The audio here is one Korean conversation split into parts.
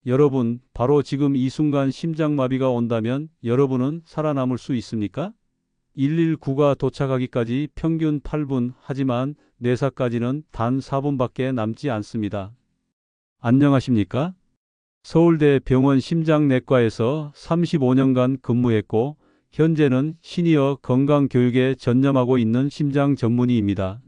여러분, 바로 지금 이 순간 심장마비가 온다면 여러분은 살아남을 수 있습니까? 119가 도착하기까지 평균 8분, 하지만 뇌사까지는 단 4분밖에 남지 않습니다. 안녕하십니까? 서울대 병원 심장내과에서 35년간 근무했고, 현재는 시니어 건강교육에 전념하고 있는 심장 전문의입니다.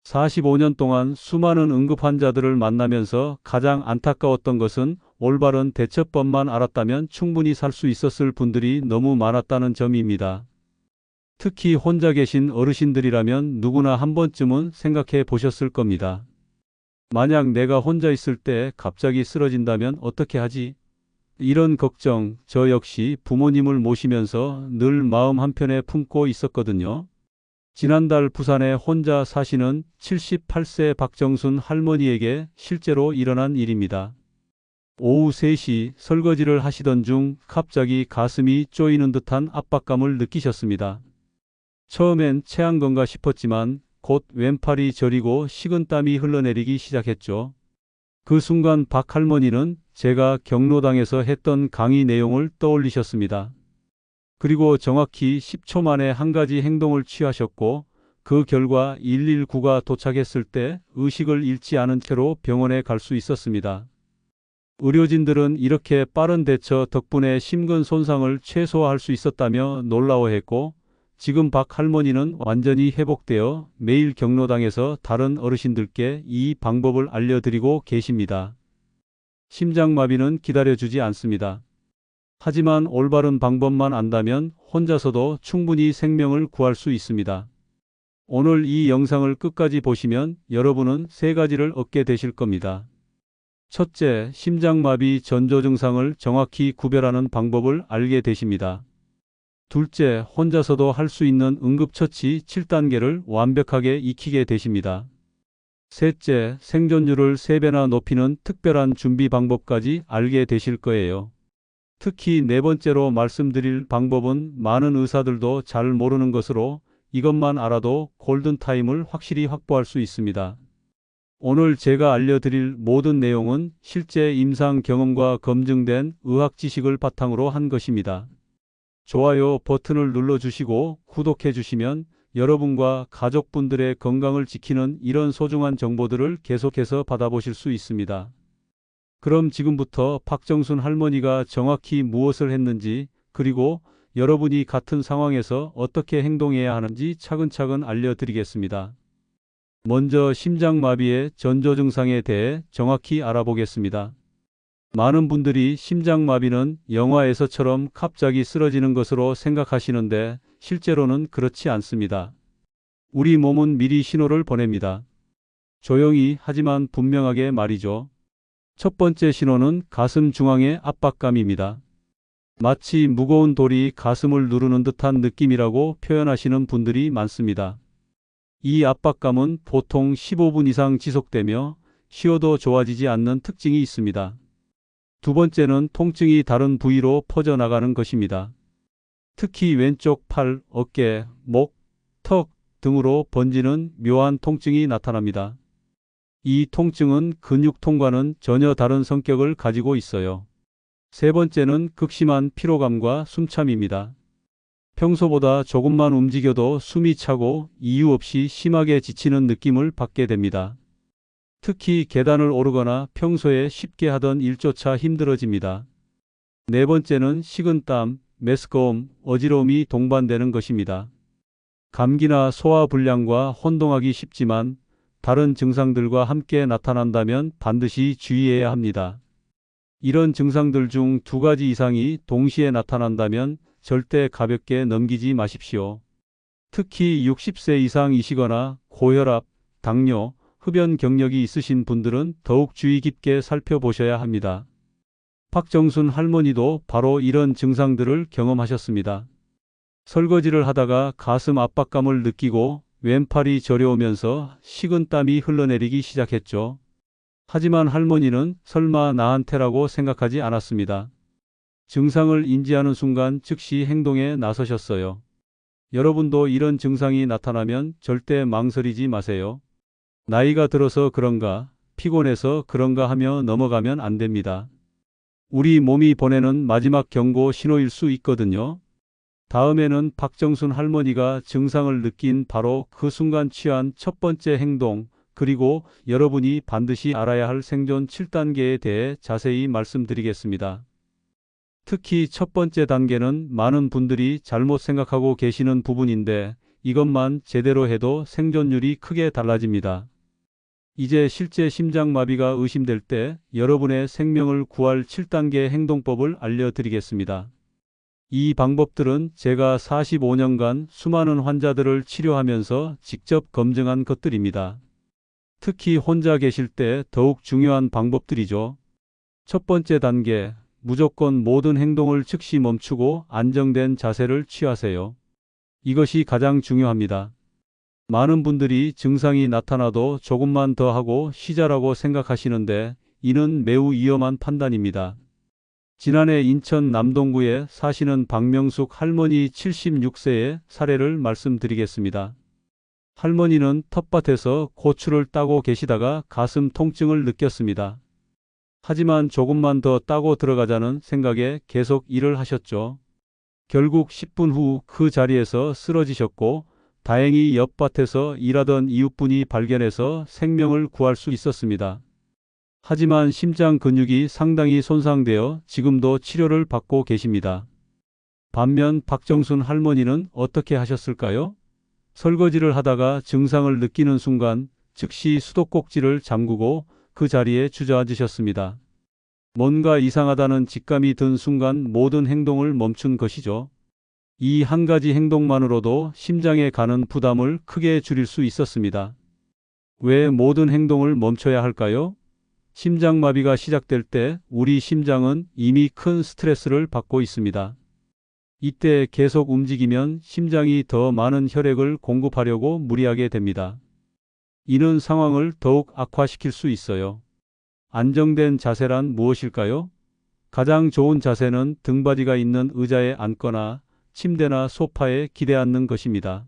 45년 동안 수많은 응급환자들을 만나면서 가장 안타까웠던 것은 올바른 대처법만 알았다면 충분히 살 수 있었을 분들이 너무 많았다는 점입니다. 특히 혼자 계신 어르신들이라면 누구나 한 번쯤은 생각해 보셨을 겁니다. 만약 내가 혼자 있을 때 갑자기 쓰러진다면 어떻게 하지? 이런 걱정, 저 역시 부모님을 모시면서 늘 마음 한편에 품고 있었거든요. 지난달 부산에 혼자 사시는 78세 박정순 할머니에게 실제로 일어난 일입니다. 오후 3시 설거지를 하시던 중 갑자기 가슴이 쪼이는 듯한 압박감을 느끼셨습니다. 처음엔 체한 건가 싶었지만 곧 왼팔이 저리고 식은땀이 흘러내리기 시작했죠. 그 순간 박 할머니는 제가 경로당에서 했던 강의 내용을 떠올리셨습니다. 그리고 정확히 10초 만에 한 가지 행동을 취하셨고, 그 결과 119가 도착했을 때 의식을 잃지 않은 채로 병원에 갈 수 있었습니다. 의료진들은 이렇게 빠른 대처 덕분에 심근 손상을 최소화할 수 있었다며 놀라워했고, 지금 박 할머니는 완전히 회복되어 매일 경로당에서 다른 어르신들께 이 방법을 알려드리고 계십니다. 심장마비는 기다려주지 않습니다. 하지만 올바른 방법만 안다면 혼자서도 충분히 생명을 구할 수 있습니다. 오늘 이 영상을 끝까지 보시면 여러분은 3가지를 얻게 되실 겁니다. 첫째, 심장마비 전조 증상을 정확히 구별하는 방법을 알게 되십니다. 둘째, 혼자서도 할 수 있는 응급처치 7단계를 완벽하게 익히게 되십니다. 셋째, 생존율을 3배나 높이는 특별한 준비 방법까지 알게 되실 거예요. 특히 4번째로 말씀드릴 방법은 많은 의사들도 잘 모르는 것으로 이것만 알아도 골든타임을 확실히 확보할 수 있습니다. 오늘 제가 알려드릴 모든 내용은 실제 임상 경험과 검증된 의학 지식을 바탕으로 한 것입니다. 좋아요 버튼을 눌러주시고 구독해주시면 여러분과 가족분들의 건강을 지키는 이런 소중한 정보들을 계속해서 받아보실 수 있습니다. 그럼 지금부터 박정순 할머니가 정확히 무엇을 했는지, 그리고 여러분이 같은 상황에서 어떻게 행동해야 하는지 차근차근 알려드리겠습니다. 먼저 심장마비의 전조 증상에 대해 정확히 알아보겠습니다. 많은 분들이 심장마비는 영화에서처럼 갑자기 쓰러지는 것으로 생각하시는데 실제로는 그렇지 않습니다. 우리 몸은 미리 신호를 보냅니다. 조용히 하지만 분명하게 말이죠. 첫 번째 신호는 가슴 중앙의 압박감입니다. 마치 무거운 돌이 가슴을 누르는 듯한 느낌이라고 표현하시는 분들이 많습니다. 이 압박감은 보통 15분 이상 지속되며 쉬어도 좋아지지 않는 특징이 있습니다. 두 번째는 통증이 다른 부위로 퍼져나가는 것입니다. 특히 왼쪽 팔, 어깨, 목, 턱 등으로 번지는 묘한 통증이 나타납니다. 이 통증은 근육통과는 전혀 다른 성격을 가지고 있어요. 세 번째는 극심한 피로감과 숨참입니다. 평소보다 조금만 움직여도 숨이 차고 이유 없이 심하게 지치는 느낌을 받게 됩니다. 특히 계단을 오르거나 평소에 쉽게 하던 일조차 힘들어집니다. 네 번째는 식은땀, 메스꺼움, 어지러움이 동반되는 것입니다. 감기나 소화불량과 혼동하기 쉽지만 다른 증상들과 함께 나타난다면 반드시 주의해야 합니다. 이런 증상들 중 2가지 이상이 동시에 나타난다면 절대 가볍게 넘기지 마십시오. 특히 60세 이상이시거나 고혈압, 당뇨, 흡연 경력이 있으신 분들은 더욱 주의 깊게 살펴보셔야 합니다. 박정순 할머니도 바로 이런 증상들을 경험하셨습니다. 설거지를 하다가 가슴 압박감을 느끼고 왼팔이 저려오면서 식은땀이 흘러내리기 시작했죠. 하지만 할머니는 설마 나한테라고 생각하지 않았습니다. 증상을 인지하는 순간 즉시 행동에 나서셨어요. 여러분도 이런 증상이 나타나면 절대 망설이지 마세요. 나이가 들어서 그런가, 피곤해서 그런가 하며 넘어가면 안 됩니다. 우리 몸이 보내는 마지막 경고 신호일 수 있거든요. 다음에는 박정순 할머니가 증상을 느낀 바로 그 순간 취한 첫 번째 행동, 그리고 여러분이 반드시 알아야 할 생존 7단계에 대해 자세히 말씀드리겠습니다. 특히 첫 번째 단계는 많은 분들이 잘못 생각하고 계시는 부분인데 이것만 제대로 해도 생존율이 크게 달라집니다. 이제 실제 심장마비가 의심될 때 여러분의 생명을 구할 7단계 행동법을 알려드리겠습니다. 이 방법들은 제가 45년간 수많은 환자들을 치료하면서 직접 검증한 것들입니다. 특히 혼자 계실 때 더욱 중요한 방법들이죠. 첫 번째 단계, 무조건 모든 행동을 즉시 멈추고 안정된 자세를 취하세요. 이것이 가장 중요합니다. 많은 분들이 증상이 나타나도 조금만 더 하고 쉬자라고 생각하시는데 이는 매우 위험한 판단입니다. 지난해 인천 남동구에 사시는 박명숙 할머니 76세의 사례를 말씀드리겠습니다. 할머니는 텃밭에서 고추를 따고 계시다가 가슴 통증을 느꼈습니다. 하지만 조금만 더 따고 들어가자는 생각에 계속 일을 하셨죠. 결국 10분 후 그 자리에서 쓰러지셨고 다행히 옆밭에서 일하던 이웃분이 발견해서 생명을 구할 수 있었습니다. 하지만 심장 근육이 상당히 손상되어 지금도 치료를 받고 계십니다. 반면 박정순 할머니는 어떻게 하셨을까요? 설거지를 하다가 증상을 느끼는 순간 즉시 수도꼭지를 잠그고 그 자리에 주저앉으셨습니다. 뭔가 이상하다는 직감이 든 순간 모든 행동을 멈춘 것이죠. 이 한 가지 행동만으로도 심장에 가는 부담을 크게 줄일 수 있었습니다. 왜 모든 행동을 멈춰야 할까요? 심장마비가 시작될 때 우리 심장은 이미 큰 스트레스를 받고 있습니다. 이때 계속 움직이면 심장이 더 많은 혈액을 공급하려고 무리하게 됩니다. 이는 상황을 더욱 악화시킬 수 있어요. 안정된 자세란 무엇일까요? 가장 좋은 자세는 등받이가 있는 의자에 앉거나 침대나 소파에 기대 앉는 것입니다.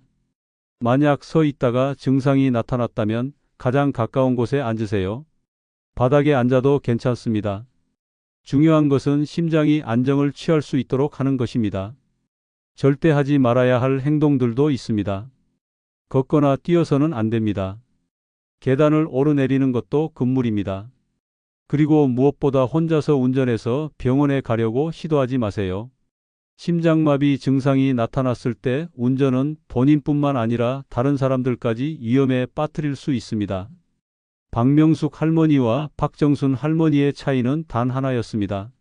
만약 서 있다가 증상이 나타났다면 가장 가까운 곳에 앉으세요. 바닥에 앉아도 괜찮습니다. 중요한 것은 심장이 안정을 취할 수 있도록 하는 것입니다. 절대 하지 말아야 할 행동들도 있습니다. 걷거나 뛰어서는 안 됩니다. 계단을 오르내리는 것도 금물입니다. 그리고 무엇보다 혼자서 운전해서 병원에 가려고 시도하지 마세요. 심장마비 증상이 나타났을 때 운전은 본인뿐만 아니라 다른 사람들까지 위험에 빠뜨릴 수 있습니다. 박명숙 할머니와 박정순 할머니의 차이는 단 하나였습니다.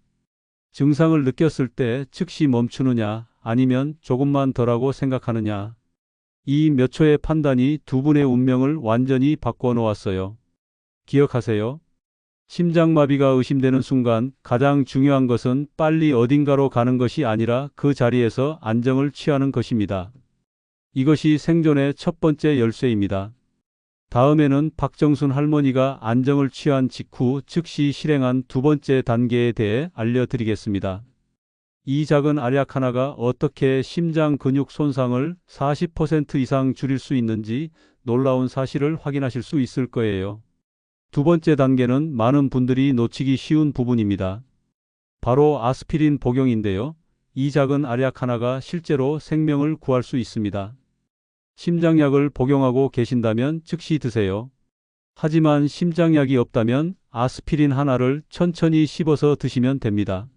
증상을 느꼈을 때 즉시 멈추느냐 아니면 조금만 덜하고 생각하느냐. 이 몇 초의 판단이 두 분의 운명을 완전히 바꿔 놓았어요. 기억하세요. 심장마비가 의심되는 순간 가장 중요한 것은 빨리 어딘가로 가는 것이 아니라 그 자리에서 안정을 취하는 것입니다. 이것이 생존의 첫 번째 열쇠입니다. 다음에는 박정순 할머니가 안정을 취한 직후 즉시 실행한 두 번째 단계에 대해 알려드리겠습니다. 이 작은 알약 하나가 어떻게 심장 근육 손상을 40% 이상 줄일 수 있는지 놀라운 사실을 확인하실 수 있을 거예요. 두 번째 단계는 많은 분들이 놓치기 쉬운 부분입니다. 바로 아스피린 복용인데요. 이 작은 알약 하나가 실제로 생명을 구할 수 있습니다. 심장약을 복용하고 계신다면 즉시 드세요. 하지만 심장약이 없다면 아스피린 하나를 천천히 씹어서 드시면 됩니다.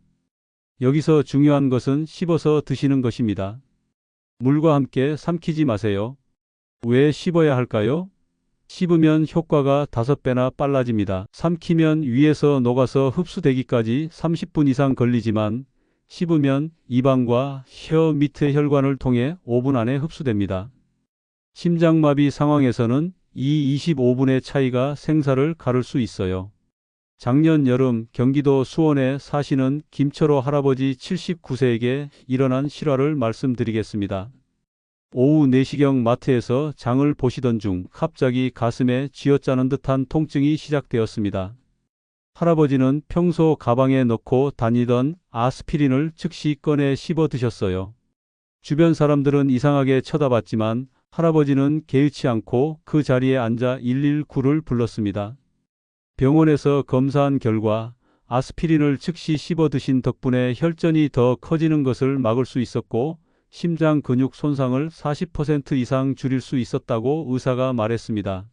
여기서 중요한 것은 씹어서 드시는 것입니다. 물과 함께 삼키지 마세요. 왜 씹어야 할까요? 씹으면 효과가 5배나 빨라집니다. 삼키면 위에서 녹아서 흡수되기까지 30분 이상 걸리지만 씹으면 입안과 혀 밑의 혈관을 통해 5분 안에 흡수됩니다. 심장마비 상황에서는 이 25분의 차이가 생사를 가를 수 있어요. 작년 여름 경기도 수원에 사시는 김철호 할아버지 79세에게 일어난 실화를 말씀드리겠습니다. 오후 4시경 마트에서 장을 보시던 중 갑자기 가슴에 쥐어짜는 듯한 통증이 시작되었습니다. 할아버지는 평소 가방에 넣고 다니던 아스피린을 즉시 꺼내 씹어 드셨어요. 주변 사람들은 이상하게 쳐다봤지만 할아버지는 개의치 않고 그 자리에 앉아 119를 불렀습니다. 병원에서 검사한 결과 아스피린을 즉시 씹어 드신 덕분에 혈전이 더 커지는 것을 막을 수 있었고 심장 근육 손상을 40% 이상 줄일 수 있었다고 의사가 말했습니다.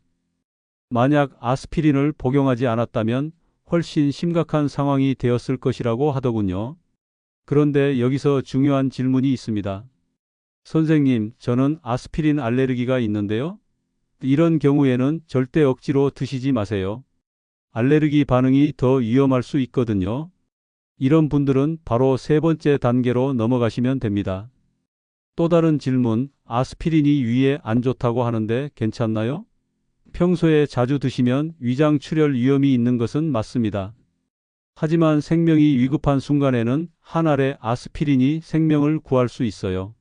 만약 아스피린을 복용하지 않았다면 훨씬 심각한 상황이 되었을 것이라고 하더군요. 그런데 여기서 중요한 질문이 있습니다. 선생님, 저는 아스피린 알레르기가 있는데요. 이런 경우에는 절대 억지로 드시지 마세요. 알레르기 반응이 더 위험할 수 있거든요. 이런 분들은 바로 세 번째 단계로 넘어가시면 됩니다. 또 다른 질문, 아스피린이 위에 안 좋다고 하는데 괜찮나요? 평소에 자주 드시면 위장 출혈 위험이 있는 것은 맞습니다. 하지만 생명이 위급한 순간에는 한 알의 아스피린이 생명을 구할 수 있어요.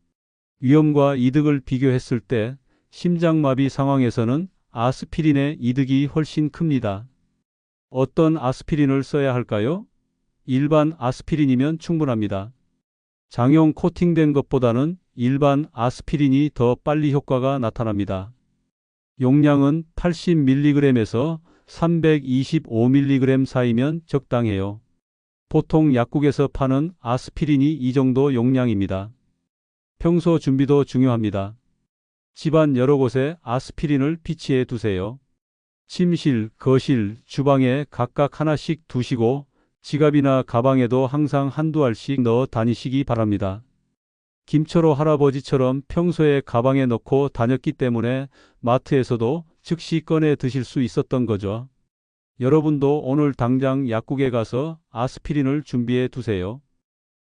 위험과 이득을 비교했을 때 심장마비 상황에서는 아스피린의 이득이 훨씬 큽니다. 어떤 아스피린을 써야 할까요? 일반 아스피린이면 충분합니다. 장용 코팅된 것보다는 일반 아스피린이 더 빨리 효과가 나타납니다. 용량은 80mg에서 325mg 사이면 적당해요. 보통 약국에서 파는 아스피린이 이 정도 용량입니다. 평소 준비도 중요합니다. 집안 여러 곳에 아스피린을 비치해 두세요. 침실, 거실, 주방에 각각 하나씩 두시고 지갑이나 가방에도 항상 한두 알씩 넣어 다니시기 바랍니다. 김철호 할아버지처럼 평소에 가방에 넣고 다녔기 때문에 마트에서도 즉시 꺼내 드실 수 있었던 거죠. 여러분도 오늘 당장 약국에 가서 아스피린을 준비해 두세요.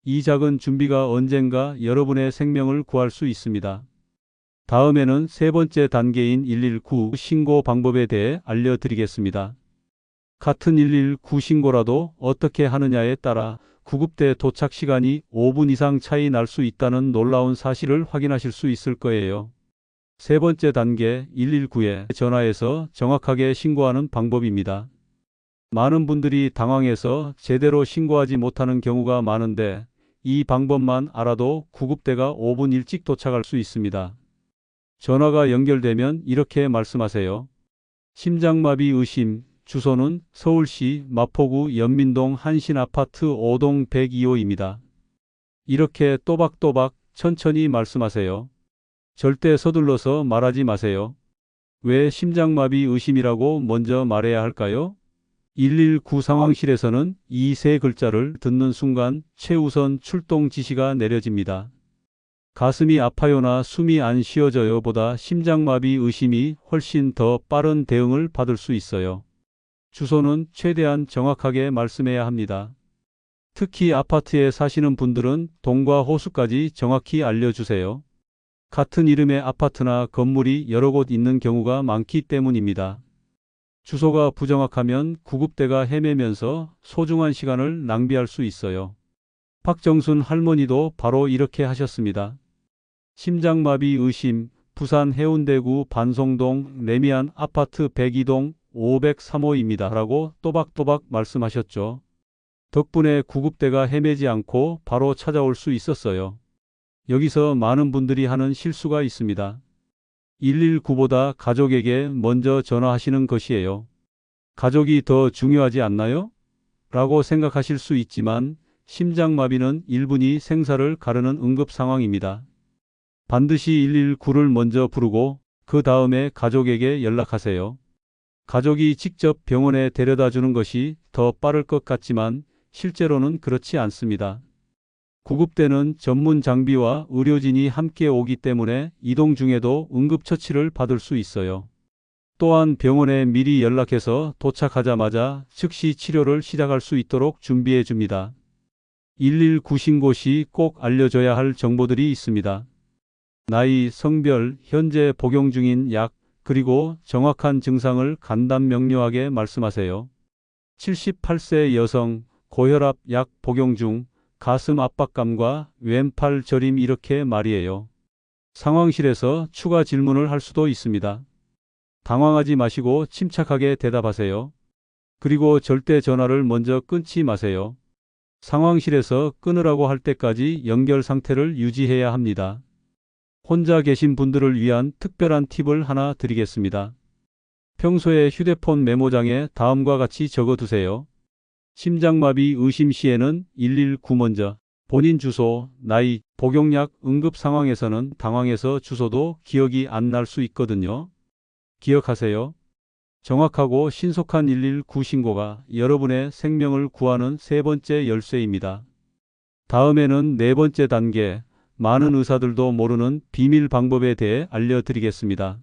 이 작은 준비가 언젠가 여러분의 생명을 구할 수 있습니다. 다음에는 세 번째 단계인 119 신고 방법에 대해 알려드리겠습니다. 같은 119 신고라도 어떻게 하느냐에 따라 구급대 도착 시간이 5분 이상 차이 날 수 있다는 놀라운 사실을 확인하실 수 있을 거예요. 세 번째 단계 119에 전화해서 정확하게 신고하는 방법입니다. 많은 분들이 당황해서 제대로 신고하지 못하는 경우가 많은데 이 방법만 알아도 구급대가 5분 일찍 도착할 수 있습니다. 전화가 연결되면 이렇게 말씀하세요. 심장마비 의심, 주소는 서울시 마포구 연민동 한신아파트 5동 102호입니다. 이렇게 또박또박 천천히 말씀하세요. 절대 서둘러서 말하지 마세요. 왜 심장마비 의심이라고 먼저 말해야 할까요? 119 상황실에서는 이 세 글자를 듣는 순간 최우선 출동 지시가 내려집니다. 가슴이 아파요나 숨이 안 쉬어져요 보다 심장마비 의심이 훨씬 더 빠른 대응을 받을 수 있어요. 주소는 최대한 정확하게 말씀해야 합니다. 특히 아파트에 사시는 분들은 동과 호수까지 정확히 알려주세요. 같은 이름의 아파트나 건물이 여러 곳 있는 경우가 많기 때문입니다. 주소가 부정확하면 구급대가 헤매면서 소중한 시간을 낭비할 수 있어요. 박정순 할머니도 바로 이렇게 하셨습니다. 심장마비 의심, 부산 해운대구 반송동 레미안 아파트 102동 503호입니다. 라고 또박또박 말씀하셨죠. 덕분에 구급대가 헤매지 않고 바로 찾아올 수 있었어요. 여기서 많은 분들이 하는 실수가 있습니다. 119보다 가족에게 먼저 전화하시는 것이에요. 가족이 더 중요하지 않나요? 라고 생각하실 수 있지만 심장마비는 1분이 생사를 가르는 응급 상황입니다. 반드시 119를 먼저 부르고 그 다음에 가족에게 연락하세요. 가족이 직접 병원에 데려다 주는 것이 더 빠를 것 같지만 실제로는 그렇지 않습니다. 구급대는 전문 장비와 의료진이 함께 오기 때문에 이동 중에도 응급처치를 받을 수 있어요. 또한 병원에 미리 연락해서 도착하자마자 즉시 치료를 시작할 수 있도록 준비해 줍니다. 119 신고 시 꼭 알려줘야 할 정보들이 있습니다. 나이, 성별, 현재 복용 중인 약, 그리고 정확한 증상을 간단 명료하게 말씀하세요. 78세 여성, 고혈압 약 복용 중, 가슴 압박감과 왼팔 저림 이렇게 말이에요. 상황실에서 추가 질문을 할 수도 있습니다. 당황하지 마시고 침착하게 대답하세요. 그리고 절대 전화를 먼저 끊지 마세요. 상황실에서 끊으라고 할 때까지 연결 상태를 유지해야 합니다. 혼자 계신 분들을 위한 특별한 팁을 하나 드리겠습니다. 평소에 휴대폰 메모장에 다음과 같이 적어두세요. 심장마비 의심 시에는 119 먼저. 본인 주소, 나이, 복용약, 응급 상황에서는 당황해서 주소도 기억이 안 날 수 있거든요. 기억하세요. 정확하고 신속한 119 신고가 여러분의 생명을 구하는 세 번째 열쇠입니다. 다음에는 네 번째 단계, 많은 의사들도 모르는 비밀 방법에 대해 알려드리겠습니다.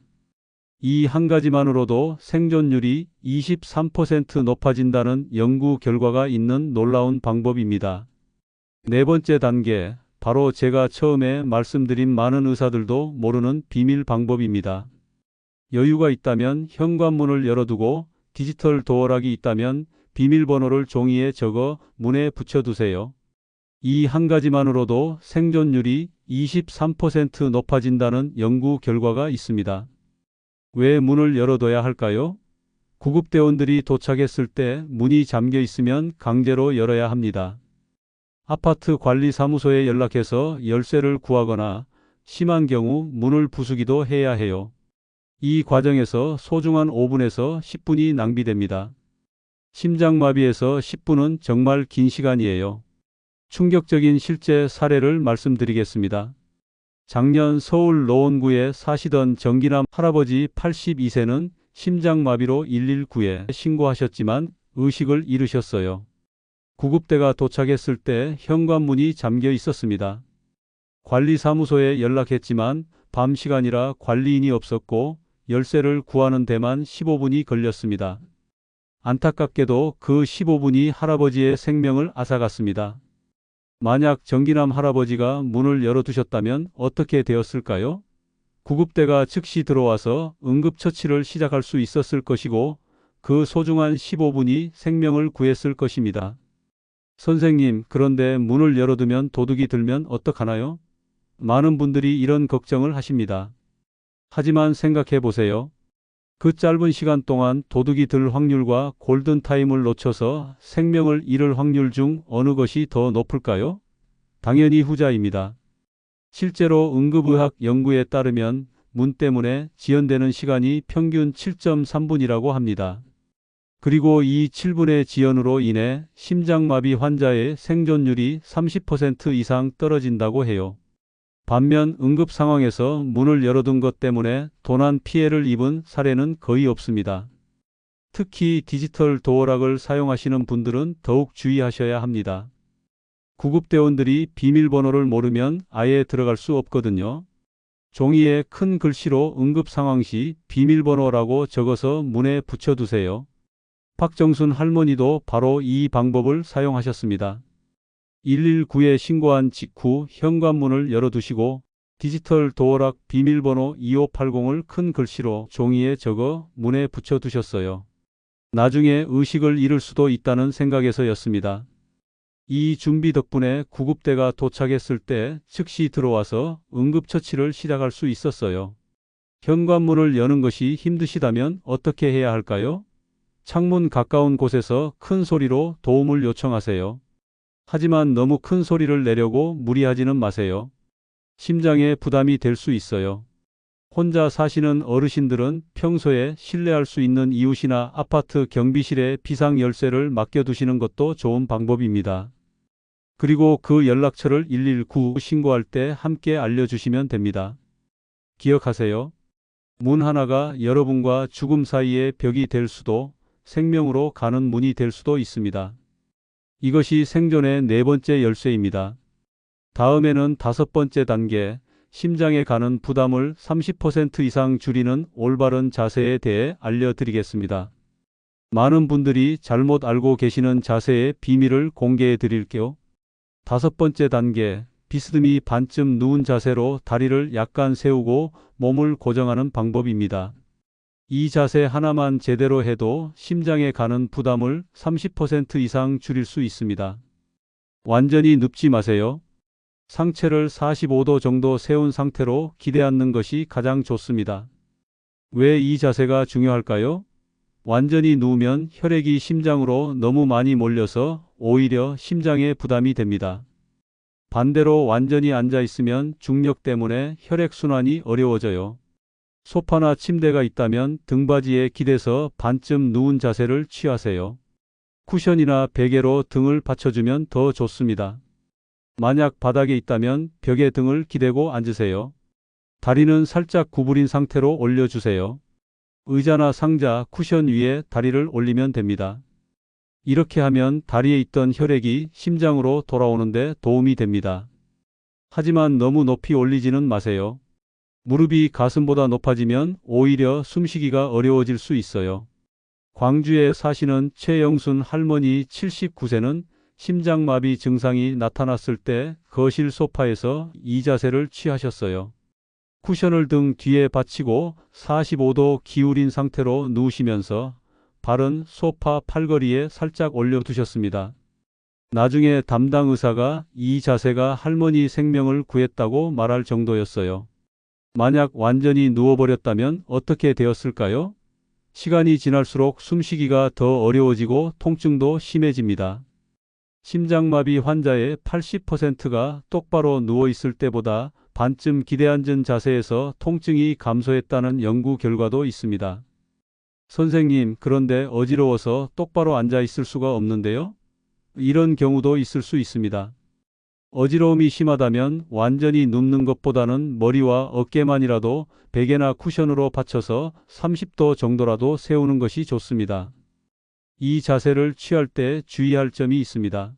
이 한 가지만으로도 생존율이 23% 높아진다는 연구 결과가 있는 놀라운 방법입니다. 네 번째 단계, 바로 제가 처음에 말씀드린 많은 의사들도 모르는 비밀 방법입니다. 여유가 있다면 현관문을 열어두고 디지털 도어락이 있다면 비밀번호를 종이에 적어 문에 붙여두세요. 이 한 가지만으로도 생존율이 23% 높아진다는 연구 결과가 있습니다. 왜 문을 열어둬야 할까요? 구급대원들이 도착했을 때 문이 잠겨 있으면 강제로 열어야 합니다. 아파트 관리사무소에 연락해서 열쇠를 구하거나 심한 경우 문을 부수기도 해야 해요. 이 과정에서 소중한 5분에서 10분이 낭비됩니다. 심장마비에서 10분은 정말 긴 시간이에요. 충격적인 실제 사례를 말씀드리겠습니다. 작년 서울 노원구에 사시던 정기남 할아버지 82세는 심장마비로 119에 신고하셨지만 의식을 잃으셨어요. 구급대가 도착했을 때 현관문이 잠겨 있었습니다. 관리사무소에 연락했지만 밤 시간이라 관리인이 없었고 열쇠를 구하는 데만 15분이 걸렸습니다. 안타깝게도 그 15분이 할아버지의 생명을 앗아갔습니다. 만약 정기남 할아버지가 문을 열어두셨다면 어떻게 되었을까요? 구급대가 즉시 들어와서 응급처치를 시작할 수 있었을 것이고 그 소중한 15분이 생명을 구했을 것입니다. 선생님, 그런데 문을 열어두면 도둑이 들면 어떡하나요? 많은 분들이 이런 걱정을 하십니다. 하지만 생각해 보세요. 그 짧은 시간 동안 도둑이 들 확률과 골든타임을 놓쳐서 생명을 잃을 확률 중 어느 것이 더 높을까요? 당연히 후자입니다. 실제로 응급의학 연구에 따르면 문 때문에 지연되는 시간이 평균 7.3분이라고 합니다. 그리고 이 7분의 지연으로 인해 심장마비 환자의 생존율이 30% 이상 떨어진다고 해요. 반면 응급 상황에서 문을 열어둔 것 때문에 도난 피해를 입은 사례는 거의 없습니다. 특히 디지털 도어락을 사용하시는 분들은 더욱 주의하셔야 합니다. 구급대원들이 비밀번호를 모르면 아예 들어갈 수 없거든요. 종이에 큰 글씨로 응급 상황 시 비밀번호라고 적어서 문에 붙여두세요. 박정순 할머니도 바로 이 방법을 사용하셨습니다. 119에 신고한 직후 현관문을 열어두시고 디지털 도어락 비밀번호 2580을 큰 글씨로 종이에 적어 문에 붙여두셨어요. 나중에 의식을 잃을 수도 있다는 생각에서였습니다. 이 준비 덕분에 구급대가 도착했을 때 즉시 들어와서 응급처치를 시작할 수 있었어요. 현관문을 여는 것이 힘드시다면 어떻게 해야 할까요? 창문 가까운 곳에서 큰 소리로 도움을 요청하세요. 하지만 너무 큰 소리를 내려고 무리하지는 마세요. 심장에 부담이 될 수 있어요. 혼자 사시는 어르신들은 평소에 신뢰할 수 있는 이웃이나 아파트 경비실에 비상 열쇠를 맡겨두시는 것도 좋은 방법입니다. 그리고 그 연락처를 119 신고할 때 함께 알려주시면 됩니다. 기억하세요. 문 하나가 여러분과 죽음 사이의 벽이 될 수도, 생명으로 가는 문이 될 수도 있습니다. 이것이 생존의 네 번째 열쇠입니다. 다음에는 다섯 번째 단계, 심장에 가는 부담을 30% 이상 줄이는 올바른 자세에 대해 알려드리겠습니다. 많은 분들이 잘못 알고 계시는 자세의 비밀을 공개해 드릴게요. 다섯 번째 단계, 비스듬히 반쯤 누운 자세로 다리를 약간 세우고 몸을 고정하는 방법입니다. 이 자세 하나만 제대로 해도 심장에 가는 부담을 30% 이상 줄일 수 있습니다. 완전히 눕지 마세요. 상체를 45도 정도 세운 상태로 기대앉는 것이 가장 좋습니다. 왜 이 자세가 중요할까요? 완전히 누우면 혈액이 심장으로 너무 많이 몰려서 오히려 심장에 부담이 됩니다. 반대로 완전히 앉아 있으면 중력 때문에 혈액순환이 어려워져요. 소파나 침대가 있다면 등받이에 기대서 반쯤 누운 자세를 취하세요. 쿠션이나 베개로 등을 받쳐주면 더 좋습니다. 만약 바닥에 있다면 벽에 등을 기대고 앉으세요. 다리는 살짝 구부린 상태로 올려주세요. 의자나 상자, 쿠션 위에 다리를 올리면 됩니다. 이렇게 하면 다리에 있던 혈액이 심장으로 돌아오는데 도움이 됩니다. 하지만 너무 높이 올리지는 마세요. 무릎이 가슴보다 높아지면 오히려 숨쉬기가 어려워질 수 있어요. 광주에 사시는 최영순 할머니 79세는 심장마비 증상이 나타났을 때 거실 소파에서 이 자세를 취하셨어요. 쿠션을 등 뒤에 받치고 45도 기울인 상태로 누우시면서 발은 소파 팔걸이에 살짝 올려두셨습니다. 나중에 담당 의사가 이 자세가 할머니 생명을 구했다고 말할 정도였어요. 만약 완전히 누워버렸다면 어떻게 되었을까요? 시간이 지날수록 숨쉬기가 더 어려워지고 통증도 심해집니다. 심장마비 환자의 80%가 똑바로 누워있을 때보다 반쯤 기대앉은 자세에서 통증이 감소했다는 연구 결과도 있습니다. 선생님, 그런데 어지러워서 똑바로 앉아 있을 수가 없는데요? 이런 경우도 있을 수 있습니다. 어지러움이 심하다면 완전히 눕는 것보다는 머리와 어깨만이라도 베개나 쿠션으로 받쳐서 30도 정도라도 세우는 것이 좋습니다. 이 자세를 취할 때 주의할 점이 있습니다.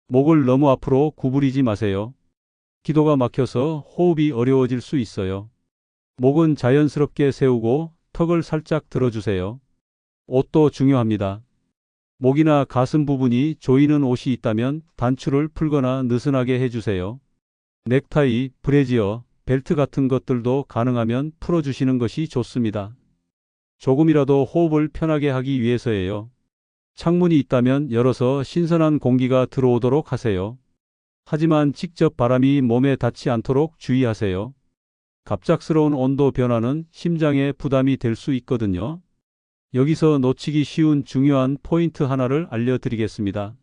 목을 너무 앞으로 구부리지 마세요. 기도가 막혀서 호흡이 어려워질 수 있어요. 목은 자연스럽게 세우고 턱을 살짝 들어주세요. 옷도 중요합니다. 목이나 가슴 부분이 조이는 옷이 있다면 단추를 풀거나 느슨하게 해주세요. 넥타이, 브래지어, 벨트 같은 것들도 가능하면 풀어주시는 것이 좋습니다. 조금이라도 호흡을 편하게 하기 위해서예요. 창문이 있다면 열어서 신선한 공기가 들어오도록 하세요. 하지만 직접 바람이 몸에 닿지 않도록 주의하세요. 갑작스러운 온도 변화는 심장에 부담이 될 수 있거든요. 여기서 놓치기 쉬운 중요한 포인트 하나를 알려드리겠습니다.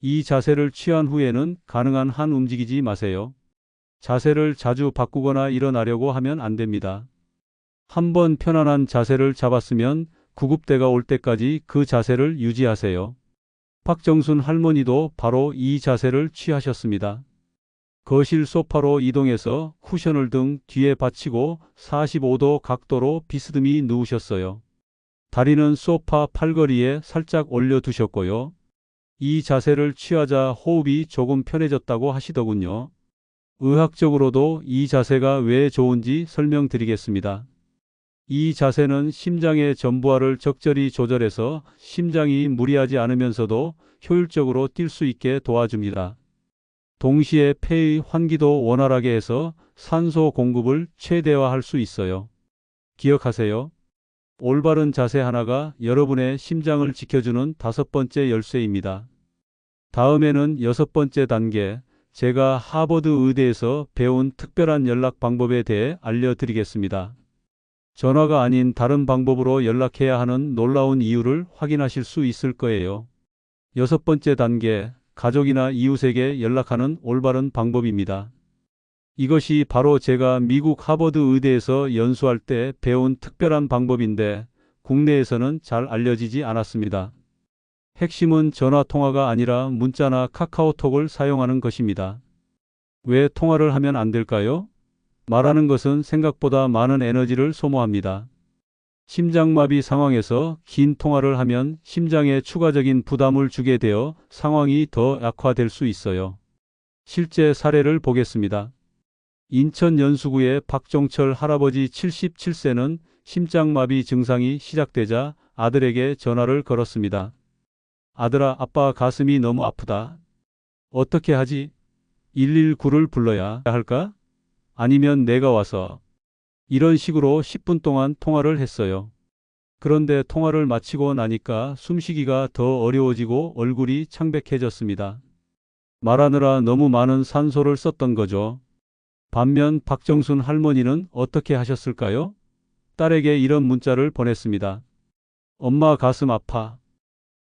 이 자세를 취한 후에는 가능한 한 움직이지 마세요. 자세를 자주 바꾸거나 일어나려고 하면 안 됩니다. 한번 편안한 자세를 잡았으면 구급대가 올 때까지 그 자세를 유지하세요. 박정순 할머니도 바로 이 자세를 취하셨습니다. 거실 소파로 이동해서 쿠션을 등 뒤에 받치고 45도 각도로 비스듬히 누우셨어요. 다리는 소파 팔걸이에 살짝 올려두셨고요. 이 자세를 취하자 호흡이 조금 편해졌다고 하시더군요. 의학적으로도 이 자세가 왜 좋은지 설명드리겠습니다. 이 자세는 심장의 전부하를 적절히 조절해서 심장이 무리하지 않으면서도 효율적으로 뛸 수 있게 도와줍니다. 동시에 폐의 환기도 원활하게 해서 산소 공급을 최대화할 수 있어요. 기억하세요. 올바른 자세 하나가 여러분의 심장을 지켜주는 5번째 열쇠입니다. 다음에는 6번째 단계, 제가 하버드 의대에서 배운 특별한 연락 방법에 대해 알려드리겠습니다. 전화가 아닌 다른 방법으로 연락해야 하는 놀라운 이유를 확인하실 수 있을 거예요. 6번째 단계, 가족이나 이웃에게 연락하는 올바른 방법입니다. 이것이 바로 제가 미국 하버드 의대에서 연수할 때 배운 특별한 방법인데 국내에서는 잘 알려지지 않았습니다. 핵심은 전화 통화가 아니라 문자나 카카오톡을 사용하는 것입니다. 왜 통화를 하면 안 될까요? 말하는 것은 생각보다 많은 에너지를 소모합니다. 심장마비 상황에서 긴 통화를 하면 심장에 추가적인 부담을 주게 되어 상황이 더 악화될 수 있어요. 실제 사례를 보겠습니다. 인천 연수구의 박종철 할아버지 77세는 심장마비 증상이 시작되자 아들에게 전화를 걸었습니다. 아들아, 아빠 가슴이 너무 아프다. 어떻게 하지? 119를 불러야 할까? 아니면 내가 와서. 이런 식으로 10분 동안 통화를 했어요. 그런데 통화를 마치고 나니까 숨쉬기가 더 어려워지고 얼굴이 창백해졌습니다. 말하느라 너무 많은 산소를 썼던 거죠. 반면 박정순 할머니는 어떻게 하셨을까요? 딸에게 이런 문자를 보냈습니다. 엄마 가슴 아파.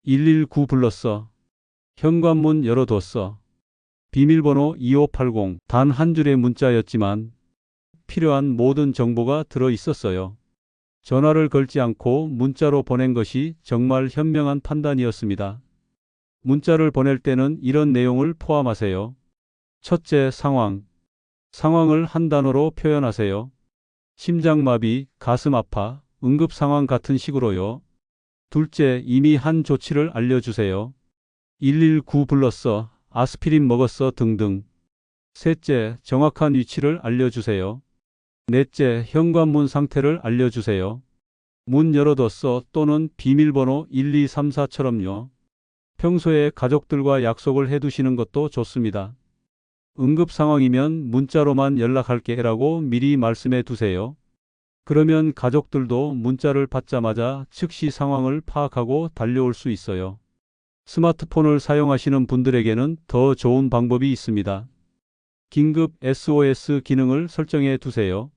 119 불렀어. 현관문 열어뒀어. 비밀번호 2580. 단 한 줄의 문자였지만 필요한 모든 정보가 들어 있었어요. 전화를 걸지 않고 문자로 보낸 것이 정말 현명한 판단이었습니다. 문자를 보낼 때는 이런 내용을 포함하세요. 첫째, 상황. 상황을 한 단어로 표현하세요. 심장마비, 가슴 아파, 응급 상황 같은 식으로요. 둘째, 이미 한 조치를 알려주세요. 119 불렀어, 아스피린 먹었어 등등. 셋째, 정확한 위치를 알려주세요. 넷째, 현관문 상태를 알려주세요. 문 열어뒀어 또는 비밀번호 1234처럼요. 평소에 가족들과 약속을 해두시는 것도 좋습니다. 응급 상황이면 문자로만 연락할게라고 미리 말씀해 두세요. 그러면 가족들도 문자를 받자마자 즉시 상황을 파악하고 달려올 수 있어요. 스마트폰을 사용하시는 분들에게는 더 좋은 방법이 있습니다. 긴급 SOS 기능을 설정해 두세요.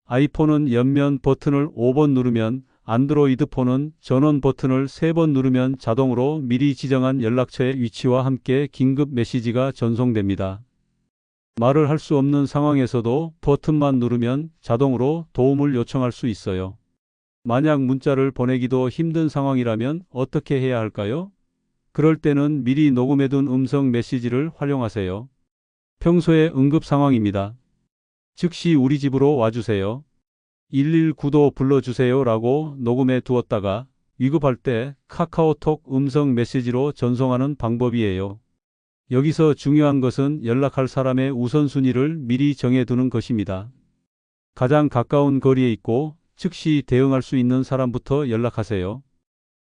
아이폰은 옆면 버튼을 5번 누르면, 안드로이드 폰은 전원 버튼을 3번 누르면 자동으로 미리 지정한 연락처의 위치와 함께 긴급 메시지가 전송됩니다. 말을 할 수 없는 상황에서도 버튼만 누르면 자동으로 도움을 요청할 수 있어요. 만약 문자를 보내기도 힘든 상황이라면 어떻게 해야 할까요? 그럴 때는 미리 녹음해둔 음성 메시지를 활용하세요. 평소에 응급 상황입니다. 즉시 우리 집으로 와주세요. 119도 불러주세요 라고 녹음해 두었다가 위급할 때 카카오톡 음성 메시지로 전송하는 방법이에요. 여기서 중요한 것은 연락할 사람의 우선순위를 미리 정해두는 것입니다. 가장 가까운 거리에 있고 즉시 대응할 수 있는 사람부터 연락하세요.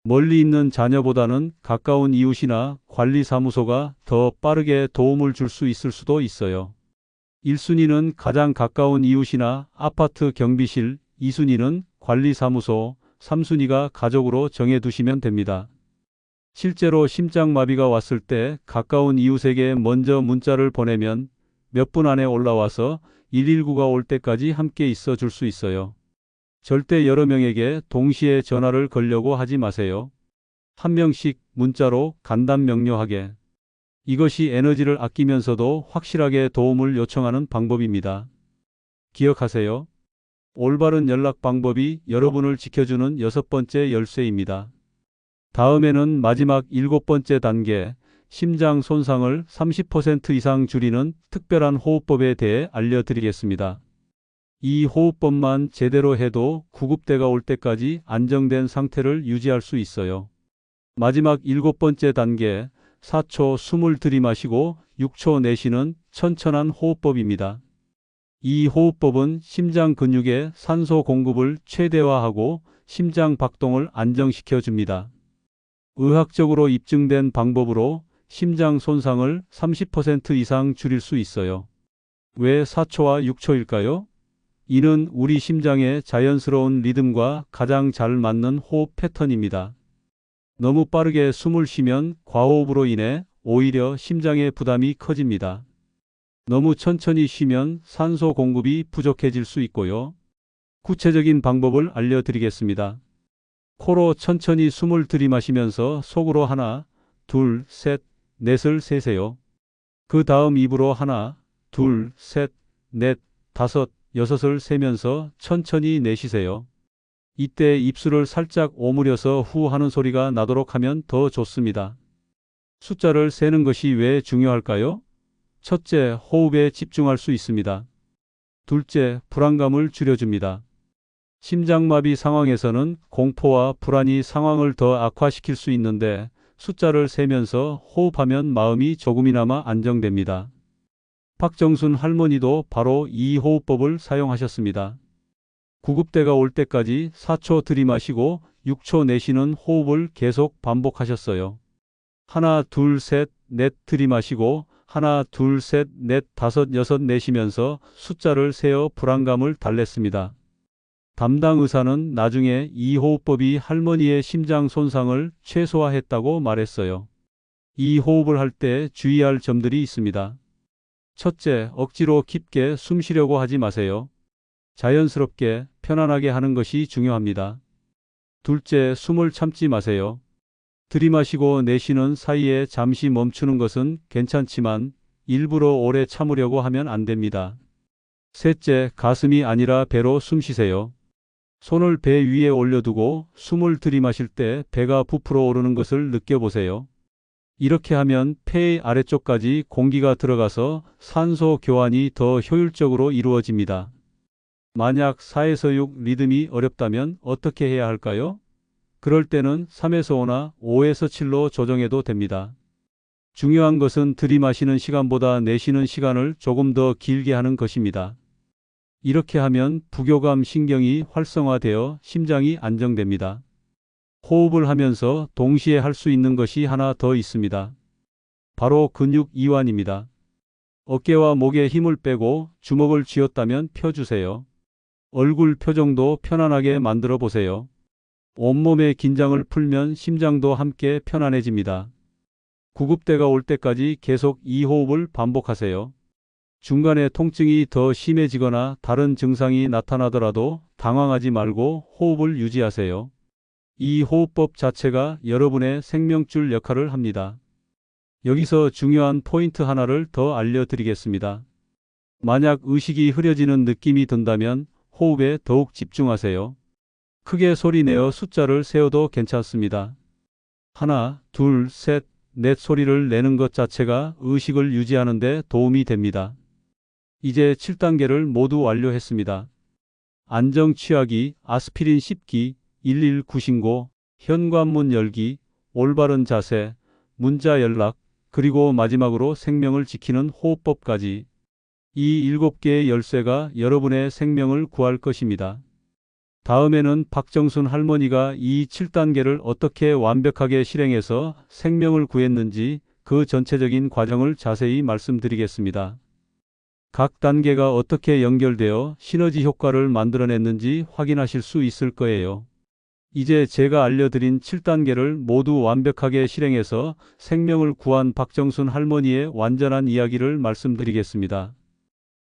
멀리 있는 자녀보다는 가까운 이웃이나 관리사무소가 더 빠르게 도움을 줄 수 있을 수도 있어요. 1순위는 가장 가까운 이웃이나 아파트 경비실, 2순위는 관리사무소, 3순위가 가족으로 정해두시면 됩니다. 실제로 심장마비가 왔을 때 가까운 이웃에게 먼저 문자를 보내면 몇 분 안에 올라와서 119가 올 때까지 함께 있어 줄 수 있어요. 절대 여러 명에게 동시에 전화를 걸려고 하지 마세요. 한 명씩 문자로 간단 명료하게. 이것이 에너지를 아끼면서도 확실하게 도움을 요청하는 방법입니다. 기억하세요. 올바른 연락 방법이 여러분을 지켜주는 6번째 열쇠입니다. 다음에는 마지막 7번째 단계, 심장 손상을 30% 이상 줄이는 특별한 호흡법에 대해 알려드리겠습니다. 이 호흡법만 제대로 해도 구급대가 올 때까지 안정된 상태를 유지할 수 있어요. 마지막 7번째 단계, 4초 숨을 들이마시고 6초 내쉬는 천천한 호흡법입니다. 이 호흡법은 심장 근육의 산소 공급을 최대화하고 심장 박동을 안정시켜 줍니다. 의학적으로 입증된 방법으로 심장 손상을 30% 이상 줄일 수 있어요. 왜 4초와 6초일까요? 이는 우리 심장의 자연스러운 리듬과 가장 잘 맞는 호흡 패턴입니다. 너무 빠르게 숨을 쉬면 과호흡으로 인해 오히려 심장의 부담이 커집니다. 너무 천천히 쉬면 산소 공급이 부족해질 수 있고요. 구체적인 방법을 알려드리겠습니다. 코로 천천히 숨을 들이마시면서 속으로 하나, 둘, 셋, 넷을 세세요. 그 다음 입으로 하나, 둘, 셋, 넷, 다섯, 여섯을 세면서 천천히 내쉬세요. 이때 입술을 살짝 오므려서 후 하는 소리가 나도록 하면 더 좋습니다. 숫자를 세는 것이 왜 중요할까요? 첫째, 호흡에 집중할 수 있습니다. 둘째, 불안감을 줄여줍니다. 심장마비 상황에서는 공포와 불안이 상황을 더 악화시킬 수 있는데 숫자를 세면서 호흡하면 마음이 조금이나마 안정됩니다. 박정순 할머니도 바로 이 호흡법을 사용하셨습니다. 구급대가 올 때까지 4초 들이마시고 6초 내쉬는 호흡을 계속 반복하셨어요. 하나, 둘, 셋, 넷 들이마시고 하나, 둘, 셋, 넷, 다섯, 여섯 내쉬면서 숫자를 세어 불안감을 달랬습니다. 담당 의사는 나중에 이 호흡법이 할머니의 심장 손상을 최소화했다고 말했어요. 이 호흡을 할 때 주의할 점들이 있습니다. 첫째, 억지로 깊게 숨 쉬려고 하지 마세요. 자연스럽게 편안하게 하는 것이 중요합니다. 둘째, 숨을 참지 마세요. 들이마시고 내쉬는 사이에 잠시 멈추는 것은 괜찮지만 일부러 오래 참으려고 하면 안 됩니다. 셋째, 가슴이 아니라 배로 숨 쉬세요. 손을 배 위에 올려두고 숨을 들이마실 때 배가 부풀어 오르는 것을 느껴보세요. 이렇게 하면 폐의 아래쪽까지 공기가 들어가서 산소 교환이 더 효율적으로 이루어집니다. 만약 4에서 6 리듬이 어렵다면 어떻게 해야 할까요? 그럴 때는 3에서 5나 5에서 7로 조정해도 됩니다. 중요한 것은 들이마시는 시간보다 내쉬는 시간을 조금 더 길게 하는 것입니다. 이렇게 하면 부교감 신경이 활성화되어 심장이 안정됩니다. 호흡을 하면서 동시에 할 수 있는 것이 하나 더 있습니다. 바로 근육 이완입니다. 어깨와 목에 힘을 빼고 주먹을 쥐었다면 펴주세요. 얼굴 표정도 편안하게 만들어 보세요. 온몸의 긴장을 풀면 심장도 함께 편안해집니다. 구급대가 올 때까지 계속 이 호흡을 반복하세요. 중간에 통증이 더 심해지거나 다른 증상이 나타나더라도 당황하지 말고 호흡을 유지하세요. 이 호흡법 자체가 여러분의 생명줄 역할을 합니다. 여기서 중요한 포인트 하나를 더 알려드리겠습니다. 만약 의식이 흐려지는 느낌이 든다면 호흡에 더욱 집중하세요. 크게 소리내어 숫자를 세어도 괜찮습니다. 하나, 둘, 셋, 넷 소리를 내는 것 자체가 의식을 유지하는 데 도움이 됩니다. 이제 7단계를 모두 완료했습니다. 안정 취하기, 아스피린 씹기, 119 신고, 현관문 열기, 올바른 자세, 문자 연락, 그리고 마지막으로 생명을 지키는 호흡법까지. 이 7개의 열쇠가 여러분의 생명을 구할 것입니다. 다음에는 박정순 할머니가 이 7단계를 어떻게 완벽하게 실행해서 생명을 구했는지 그 전체적인 과정을 자세히 말씀드리겠습니다. 각 단계가 어떻게 연결되어 시너지 효과를 만들어냈는지 확인하실 수 있을 거예요. 이제 제가 알려드린 7단계를 모두 완벽하게 실행해서 생명을 구한 박정순 할머니의 완전한 이야기를 말씀드리겠습니다.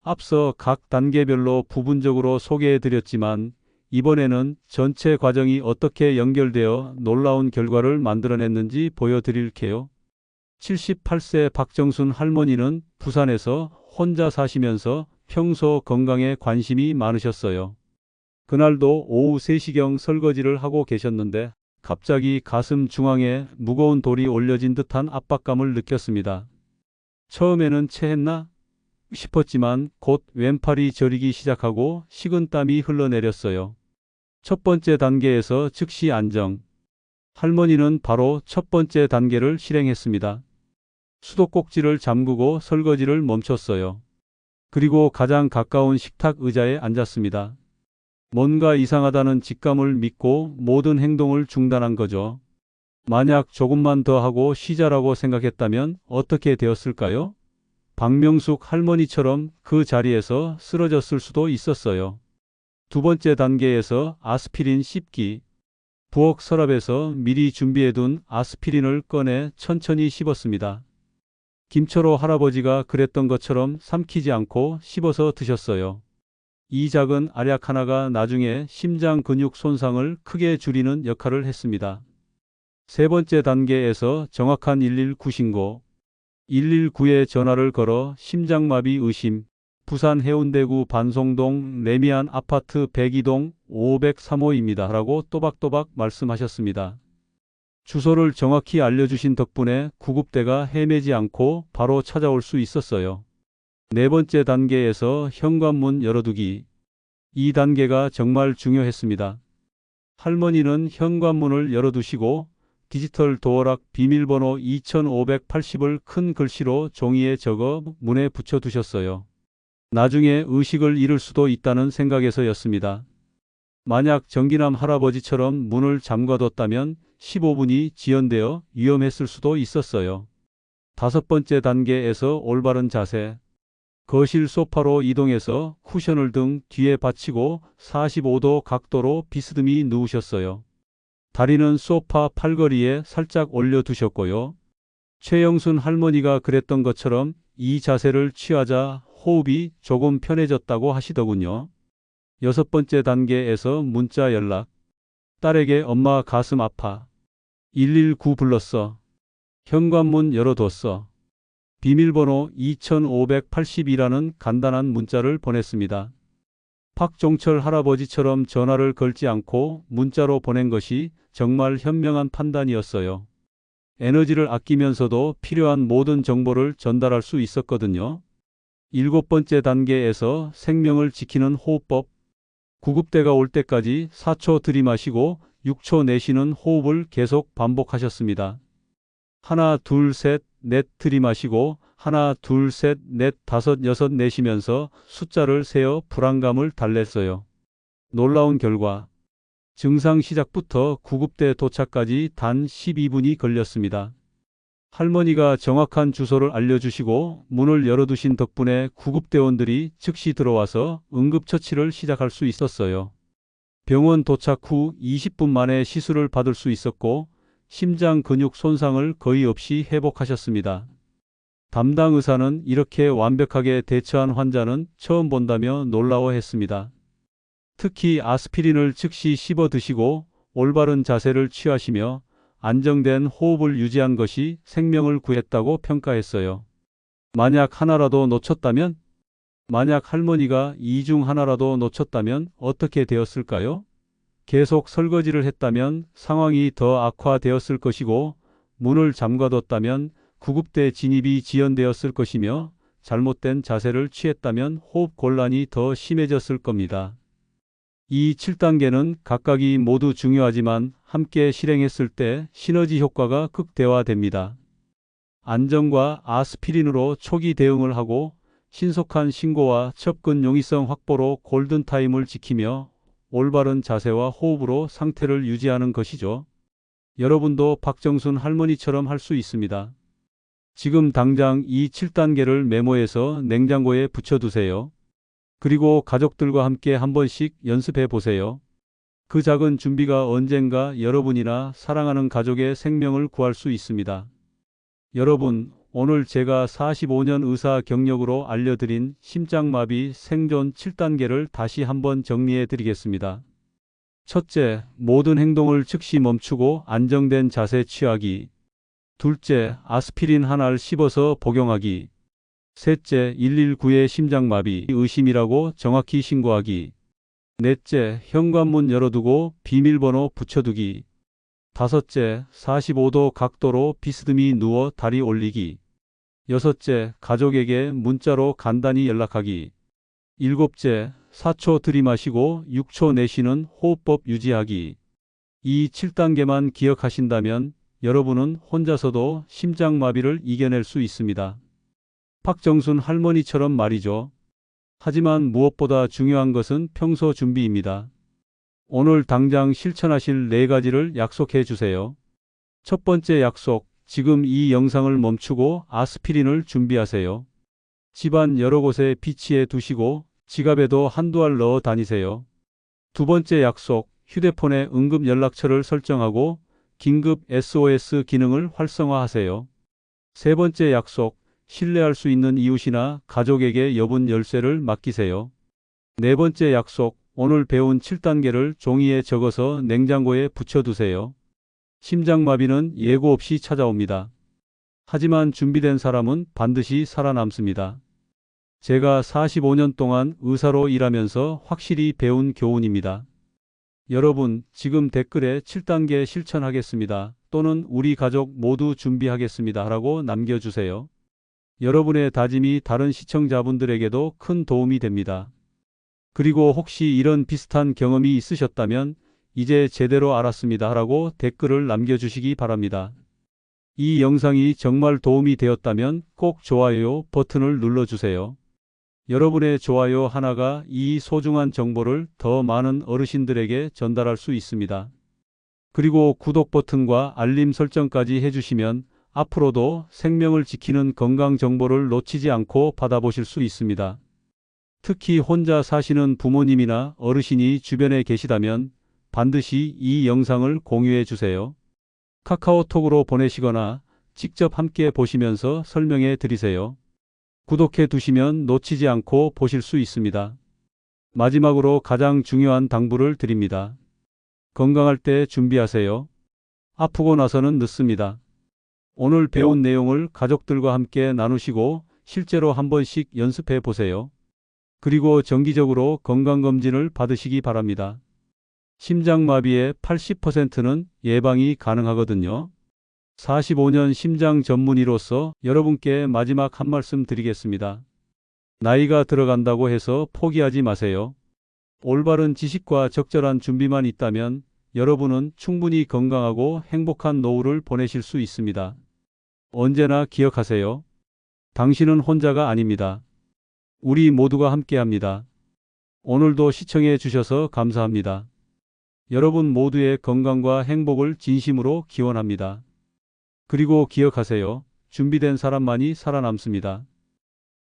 앞서 각 단계별로 부분적으로 소개해드렸지만 이번에는 전체 과정이 어떻게 연결되어 놀라운 결과를 만들어냈는지 보여드릴게요. 78세 박정순 할머니는 부산에서 혼자 사시면서 평소 건강에 관심이 많으셨어요. 그날도 오후 3시경 설거지를 하고 계셨는데 갑자기 가슴 중앙에 무거운 돌이 올려진 듯한 압박감을 느꼈습니다. 처음에는 체했나 싶었지만 곧 왼팔이 저리기 시작하고 식은땀이 흘러내렸어요. 첫 번째 단계에서 즉시 안정. 할머니는 바로 첫 번째 단계를 실행했습니다. 수도꼭지를 잠그고 설거지를 멈췄어요. 그리고 가장 가까운 식탁 의자에 앉았습니다. 뭔가 이상하다는 직감을 믿고 모든 행동을 중단한 거죠. 만약 조금만 더 하고 쉬자라고 생각했다면 어떻게 되었을까요? 박명숙 할머니처럼 그 자리에서 쓰러졌을 수도 있었어요. 두 번째 단계에서 아스피린 씹기. 부엌 서랍에서 미리 준비해둔 아스피린을 꺼내 천천히 씹었습니다. 김철호 할아버지가 그랬던 것처럼 삼키지 않고 씹어서 드셨어요. 이 작은 알약 하나가 나중에 심장 근육 손상을 크게 줄이는 역할을 했습니다. 세 번째 단계에서 정확한 119 신고. 119에 전화를 걸어 심장마비 의심, 부산 해운대구 반송동 레미안 아파트 102동 503호입니다. 라고 또박또박 말씀하셨습니다. 주소를 정확히 알려주신 덕분에 구급대가 헤매지 않고 바로 찾아올 수 있었어요. 네 번째 단계에서 현관문 열어두기. 이 단계가 정말 중요했습니다. 할머니는 현관문을 열어두시고 디지털 도어락 비밀번호 2580을 큰 글씨로 종이에 적어 문에 붙여두셨어요. 나중에 의식을 잃을 수도 있다는 생각에서였습니다. 만약 정기남 할아버지처럼 문을 잠가뒀다면 15분이 지연되어 위험했을 수도 있었어요. 다섯 번째 단계에서 올바른 자세. 거실 소파로 이동해서 쿠션을 등 뒤에 받치고 45도 각도로 비스듬히 누우셨어요. 다리는 소파 팔걸이에 살짝 올려두셨고요. 최영순 할머니가 그랬던 것처럼 이 자세를 취하자 호흡이 조금 편해졌다고 하시더군요. 여섯 번째 단계에서 문자 연락. 딸에게 엄마 가슴 아파. 119 불렀어. 현관문 열어뒀어. 비밀번호 2580이라는 간단한 문자를 보냈습니다. 박종철 할아버지처럼 전화를 걸지 않고 문자로 보낸 것이 정말 현명한 판단이었어요. 에너지를 아끼면서도 필요한 모든 정보를 전달할 수 있었거든요. 7번째 단계에서 생명을 지키는 호흡법. 구급대가 올 때까지 4초 들이마시고 6초 내쉬는 호흡을 계속 반복하셨습니다. 하나, 둘, 셋, 넷 들이마시고 하나, 둘, 셋, 넷, 다섯, 여섯 내쉬면서 숫자를 세어 불안감을 달랬어요. 놀라운 결과. 증상 시작부터 구급대 도착까지 단 12분이 걸렸습니다. 할머니가 정확한 주소를 알려주시고 문을 열어두신 덕분에 구급대원들이 즉시 들어와서 응급처치를 시작할 수 있었어요. 병원 도착 후 20분 만에 시술을 받을 수 있었고 심장 근육 손상을 거의 없이 회복하셨습니다. 담당 의사는 이렇게 완벽하게 대처한 환자는 처음 본다며 놀라워했습니다. 특히 아스피린을 즉시 씹어 드시고 올바른 자세를 취하시며 안정된 호흡을 유지한 것이 생명을 구했다고 평가했어요. 만약 하나라도 놓쳤다면? 만약 할머니가 이 중 하나라도 놓쳤다면 어떻게 되었을까요? 계속 설거지를 했다면 상황이 더 악화되었을 것이고 문을 잠가뒀다면 구급대 진입이 지연되었을 것이며 잘못된 자세를 취했다면 호흡 곤란이 더 심해졌을 겁니다. 이 7단계는 각각이 모두 중요하지만 함께 실행했을 때 시너지 효과가 극대화됩니다. 안전과 아스피린으로 초기 대응을 하고 신속한 신고와 접근 용이성 확보로 골든타임을 지키며 올바른 자세와 호흡으로 상태를 유지하는 것이죠. 여러분도 박정순 할머니처럼 할 수 있습니다. 지금 당장 이 7단계를 메모해서 냉장고에 붙여두세요. 그리고 가족들과 함께 한 번씩 연습해 보세요. 그 작은 준비가 언젠가 여러분이나 사랑하는 가족의 생명을 구할 수 있습니다. 여러분, 오늘 제가 45년 의사 경력으로 알려드린 심장마비 생존 7단계를 다시 한번 정리해 드리겠습니다. 첫째, 모든 행동을 즉시 멈추고 안정된 자세 취하기. 둘째, 아스피린 하나를 씹어서 복용하기. 셋째, 119의 심장마비 의심이라고 정확히 신고하기. 넷째, 현관문 열어두고 비밀번호 붙여두기. 다섯째, 45도 각도로 비스듬히 누워 다리 올리기. 여섯째, 가족에게 문자로 간단히 연락하기. 일곱째, 4초 들이마시고 6초 내쉬는 호흡법 유지하기. 이 7단계만 기억하신다면 여러분은 혼자서도 심장마비를 이겨낼 수 있습니다. 박정순 할머니처럼 말이죠. 하지만 무엇보다 중요한 것은 평소 준비입니다. 오늘 당장 실천하실 4가지를 약속해 주세요. 첫 번째 약속, 지금 이 영상을 멈추고 아스피린을 준비하세요. 집안 여러 곳에 비치해 두시고 지갑에도 한두 알 넣어 다니세요. 두 번째 약속, 휴대폰에 응급 연락처를 설정하고 긴급 SOS 기능을 활성화하세요. 세 번째 약속, 신뢰할 수 있는 이웃이나 가족에게 여분 열쇠를 맡기세요. 네 번째 약속, 오늘 배운 7단계를 종이에 적어서 냉장고에 붙여두세요. 심장마비는 예고 없이 찾아옵니다. 하지만 준비된 사람은 반드시 살아남습니다. 제가 45년 동안 의사로 일하면서 확실히 배운 교훈입니다. 여러분, 지금 댓글에 7단계 실천하겠습니다. 또는 우리 가족 모두 준비하겠습니다. 라고 남겨주세요. 여러분의 다짐이 다른 시청자분들에게도 큰 도움이 됩니다. 그리고 혹시 이런 비슷한 경험이 있으셨다면 이제 제대로 알았습니다. 라고 댓글을 남겨주시기 바랍니다. 이 영상이 정말 도움이 되었다면 꼭 좋아요 버튼을 눌러주세요. 여러분의 좋아요 하나가 이 소중한 정보를 더 많은 어르신들에게 전달할 수 있습니다. 그리고 구독 버튼과 알림 설정까지 해주시면 앞으로도 생명을 지키는 건강 정보를 놓치지 않고 받아보실 수 있습니다. 특히 혼자 사시는 부모님이나 어르신이 주변에 계시다면 반드시 이 영상을 공유해 주세요. 카카오톡으로 보내시거나 직접 함께 보시면서 설명해 드리세요. 구독해 두시면 놓치지 않고 보실 수 있습니다. 마지막으로 가장 중요한 당부를 드립니다. 건강할 때 준비하세요. 아프고 나서는 늦습니다. 오늘 배운 내용을 가족들과 함께 나누시고 실제로 한 번씩 연습해 보세요. 그리고 정기적으로 건강검진을 받으시기 바랍니다. 심장마비의 80%는 예방이 가능하거든요. 45년 심장 전문의로서 여러분께 마지막 한 말씀 드리겠습니다. 나이가 들어간다고 해서 포기하지 마세요. 올바른 지식과 적절한 준비만 있다면 여러분은 충분히 건강하고 행복한 노후를 보내실 수 있습니다. 언제나 기억하세요. 당신은 혼자가 아닙니다. 우리 모두가 함께합니다. 오늘도 시청해 주셔서 감사합니다. 여러분 모두의 건강과 행복을 진심으로 기원합니다. 그리고 기억하세요. 준비된 사람만이 살아남습니다.